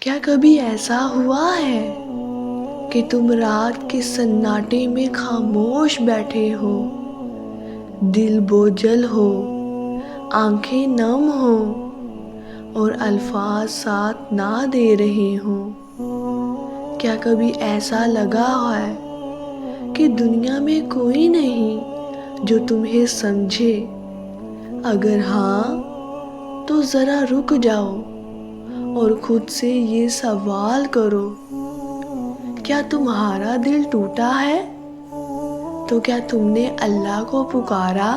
کیا کبھی ایسا ہوا ہے کہ تم رات کے سناٹے میں خاموش بیٹھے ہو، دل بوجھل ہو، آنکھیں نم ہو اور الفاظ ساتھ نہ دے رہے ہوں؟ کیا کبھی ایسا لگا ہے کہ دنیا میں کوئی نہیں جو تمہیں سمجھے؟ اگر ہاں تو ذرا رک جاؤ اور خود سے یہ سوال کرو، کیا تمہارا دل ٹوٹا ہے؟ تو کیا تم نے اللہ کو پکارا؟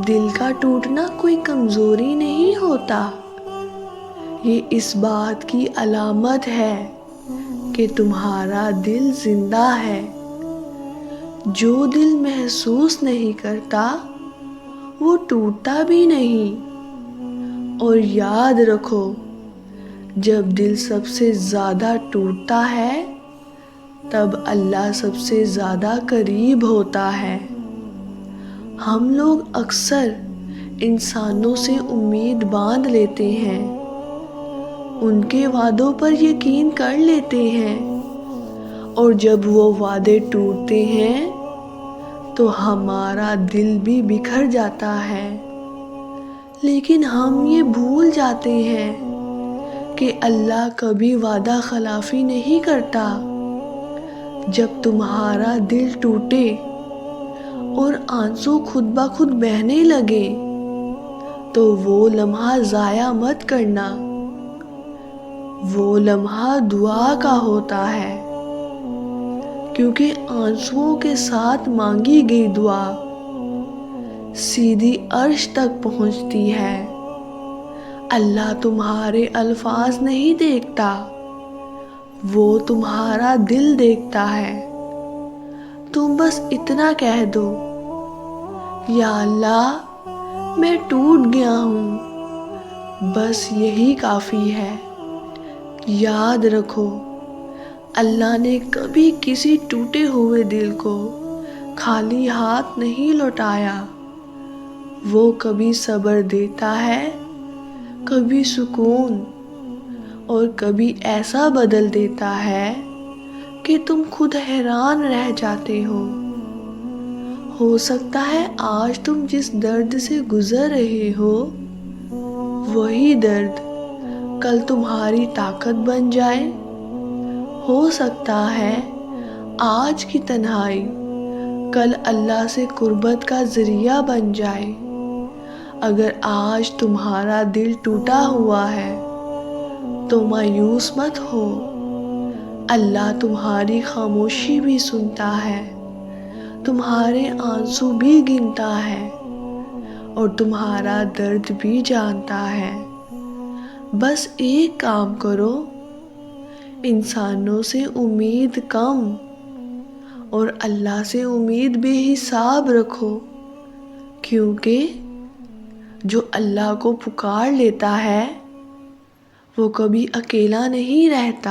دل کا ٹوٹنا کوئی کمزوری نہیں ہوتا، یہ اس بات کی علامت ہے کہ تمہارا دل زندہ ہے۔ جو دل محسوس نہیں کرتا وہ ٹوٹتا بھی نہیں۔ اور یاد رکھو، جب دل سب سے زیادہ ٹوٹتا ہے تب اللہ سب سے زیادہ قریب ہوتا ہے۔ ہم لوگ اکثر انسانوں سے امید باندھ لیتے ہیں، ان کے وعدوں پر یقین کر لیتے ہیں، اور جب وہ وعدے ٹوٹتے ہیں تو ہمارا دل بھی بکھر جاتا ہے۔ لیکن ہم یہ بھول جاتے ہیں کہ اللہ کبھی وعدہ خلافی نہیں کرتا۔ جب تمہارا دل ٹوٹے اور آنسو خود بخود بہنے لگے تو وہ لمحہ ضائع مت کرنا، وہ لمحہ دعا کا ہوتا ہے، کیونکہ آنسوؤں کے ساتھ مانگی گئی دعا سیدھی عرش تک پہنچتی ہے۔ اللہ تمہارے الفاظ نہیں دیکھتا، وہ تمہارا دل دیکھتا ہے۔ تم بس اتنا کہہ دو، یا اللہ میں ٹوٹ گیا ہوں، بس یہی کافی ہے۔ یاد رکھو، اللہ نے کبھی کسی ٹوٹے ہوئے دل کو خالی ہاتھ نہیں لوٹایا۔ وہ کبھی صبر دیتا ہے، کبھی سکون، اور کبھی ایسا بدل دیتا ہے کہ تم خود حیران رہ جاتے ہو سکتا ہے آج تم جس درد سے گزر رہے ہو وہی درد کل تمہاری طاقت بن جائے۔ ہو سکتا ہے آج کی تنہائی کل اللہ سے قربت کا ذریعہ بن جائے۔ اگر آج تمہارا دل ٹوٹا ہوا ہے تو مایوس مت ہو، اللہ تمہاری خاموشی بھی سنتا ہے، تمہارے آنسو بھی گنتا ہے اور تمہارا درد بھی جانتا ہے۔ بس ایک کام کرو، انسانوں سے امید کم اور اللہ سے امید بے حساب رکھو، کیونکہ جو اللہ کو پکار لیتا ہے وہ کبھی اکیلا نہیں رہتا۔